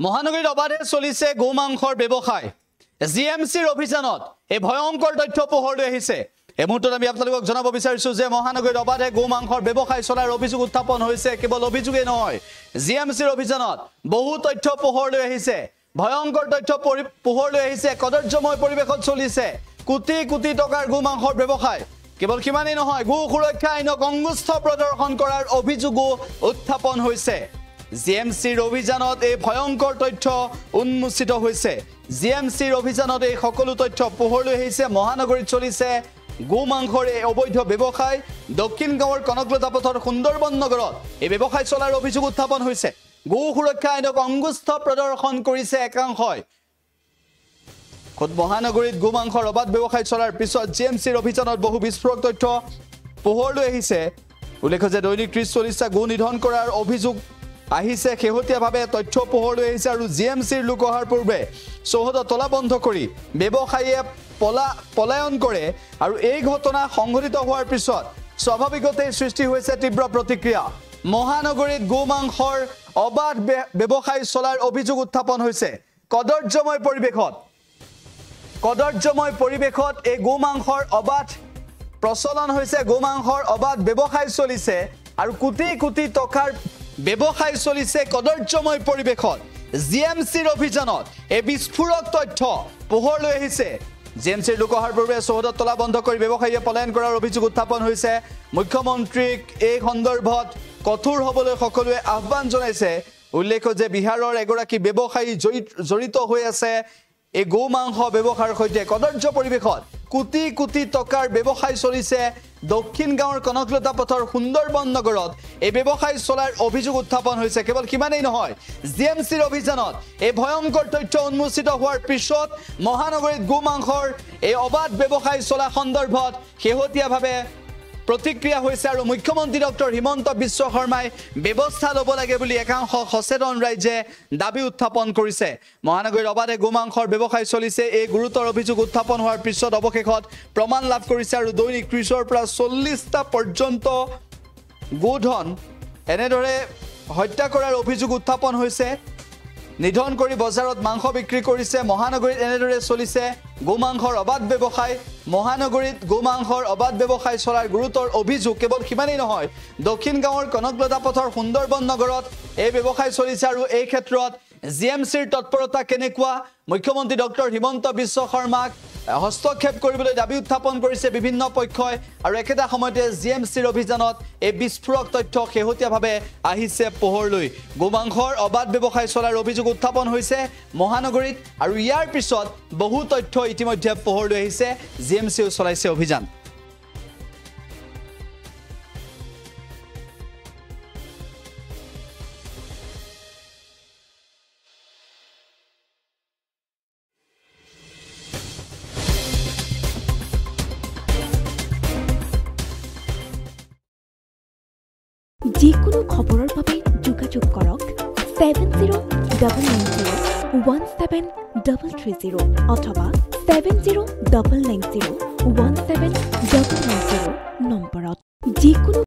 মহানগৰীত অবাধে চলিছে গোমাংসৰ ব্যৱসায় জিএমচিৰ অভিযানত এই ভয়ংকৰ তথ্য পোহৰলৈ আহিছে এই মুহূৰ্তত আমি আপোনালোকক জনাব বিচাৰিছো যে মহানগৰীত অবাধে গোমাংসৰ ব্যৱসায় চলাৰ অভিযোগ উত্থাপন হৈছে কেৱল অভিযোগেই নহয় জিএমচিৰ অভিযানত বহু তথ্য পোহৰলৈ আহিছে ভয়ংকৰ তথ্য পোহৰলৈ আহিছে কদৰ্যময় পৰিৱেশত চলিছে কোটি কোটি টকাৰ গোমাংসৰ ব্যৱসায় কেৱল কিমানেই নহয় গো সুৰক্ষা আইনক অংগুষ্ঠ প্ৰদৰ্শন কৰাৰ অভিযোগো উত্থাপন হৈছে জিএমচিৰ অভিযানত এই ভয়ংকৰ তথ্য উন্মোচিত হৈছে জিএমচিৰ অভিযানত এই সকলো তথ্য পোহৰলৈ আহিছে মহানগৰীত চলিছে গোমাংসৰ এই অবৈধ ব্যৱসায় দক্ষিণ গাঁৱৰ কনকলতা পথৰ সুন্দৰবন নগৰত এই ব্যৱসায় চলাৰ অভিযোগ উত্থাপন হৈছে গো সুৰক্ষা আইনক অংগুষ্ঠ প্ৰদৰ্শন কৰিছে একাংশই খোদ মহানগৰীত গোমাংসৰ অবাধ ব্যৱসায় চলাৰ পিছত জিএমচিৰ অভিযানত বহু বিস্ফোৰক তথ্য পোহৰলৈ আহিছে উল্লেখ্য যে দৈনিক 30-40টা গো নিধন কৰাৰ অভিযোগ আহিছে শেহতীয়াভাৱে তথ্য পোহৰলৈ আহিছে আৰু জিএমচিৰ লোক অহাৰ পূৰ্বে চৌহদ তলা বন্ধ কৰি ব্যৱসায়ীয়ে পলায়ন কৰে আৰু এই ঘটনা সংঘটিত হোৱাৰ পিছত স্বাভাৱিকতে সৃষ্টি হৈছে তীব্ৰ প্ৰতিক্ৰিয়া মহানগৰীত গোমাংসৰ অবাধ ব্যৱসায় চলাৰ অভিযোগ উত্থাপন হৈছে কদৰ্যময় পৰিৱেশত এই গোমাংসৰ অবাধ প্ৰচলন হৈছে গোমাংসৰ অবাধ ব্যৱসায় চলিছে আৰু কোটি কোটি টকাৰ ব্যৱসায় চলিছে কদৰ্যময় পৰিৱেশত জিএমচিৰ অভিযানত এই বিস্ফোৰক তথ্য পোহৰলৈ আহিছে জিএমচিৰ লোক অহাৰ পূৰ্বে চৌহদত তলা বন্ধ কৰি ব্যৱসায়ীয়ে পলায়ন কৰাৰ অভিযোগ উত্থাপন হৈছে মুখ্যমন্ত্ৰীক এই সন্দৰ্ভত কঠোৰ হ'বলৈ সকলোৱে আহ্বান জনাইছে উল্লেখ্য যে বিহাৰৰ এগৰাকী ব্যৱসায়ী জড়িত হৈ আছে এই গোমাংস ব্যৱসায়ৰ সৈতে কদৰ্য পৰিৱেশত কোটি কোটি টকাৰ ব্যৱসায় চলিছে দক্ষিণ গাঁৱৰ কনকলতা পথৰ সুন্দৰবন নগৰত এই ব্যৱসায় চলাৰ অভিযোগ উত্থাপন হৈছে কেৱল কিমানেই নহয় জিএমচিৰ অভিযানত এই ভয়ংকৰ তথ্য উন্মোচিত হোৱাৰ পিছত মহানগৰীত গোমাংসৰ এই অবাধ ব্যৱসায় চলা সন্দৰ্ভত শেহতীয়াভাৱে প্ৰতিক্ৰিয়া হৈছে আৰু মুখ্যমন্ত্ৰী ডক্টৰ হিমন্ত বিশ্ব শৰ্মাই ব্যৱস্থা ল'ব লাগে বুলি একাংশ সচেতন ৰাইজে দাবী উত্থাপন কৰিছে মহানগৰীৰ অবাধে গোমাংসৰ ব্যৱসায় চলিছে এই গুৰুতৰ অভিযোগ উত্থাপন হোৱাৰ পিছত অৱশেষত প্ৰমাণ লাভ কৰিছে আৰু দৈনিক 30ৰ পৰা 40টা পৰ্যন্ত গোধন এনেদৰে হত্যা কৰাৰ অভিযোগ উত্থাপন হৈছে নিধন কৰি বজাৰত মাংস বিক্ৰী কৰিছে মহানগৰীত এনেদৰে চলিছে গোমাংসৰ অবাধ ব্যৱসায় মহানগৰীত গোমাংসৰ অবাধ ব্যৱসায় চলাৰ গুৰুতৰ অভিযোগ কেৱল কিমানেই নহয় দক্ষিণ গাঁৱৰ কনকলতা পথৰ সুন্দৰবন নগৰত এই ব্যৱসায় চলিছে আৰু এই ক্ষেত্ৰত জিএমচিৰ তৎপৰতা কেনেকুৱা মুখ্যমন্ত্ৰী ডক্টৰ হিমন্ত বিশ্ব শৰ্মাক হস্তক্ষেপ কৰিবলৈ দাবী উত্থাপন কৰিছে বিভিন্ন পক্ষই আৰু একেটা সময়তে জিএমচিৰ অভিযানত এই বিস্ফোৰক তথ্য শেহতীয়াভাৱে আহিছে পোহৰলৈ গোমাংসৰ অবাধ ব্যৱসায় চলাৰ অভিযোগ উত্থাপন হৈছে মহানগৰীত আৰু ইয়াৰ পিছত বহু তথ্য ইতিমধ্যে পোহৰলৈ আহিছে জিএমচিও চলাইছে অভিযান যিকোনো খবৰৰ বাবে যোগাযোগ কৰক 7099017330 অথবা 7099017390 নম্বৰত যিকোনো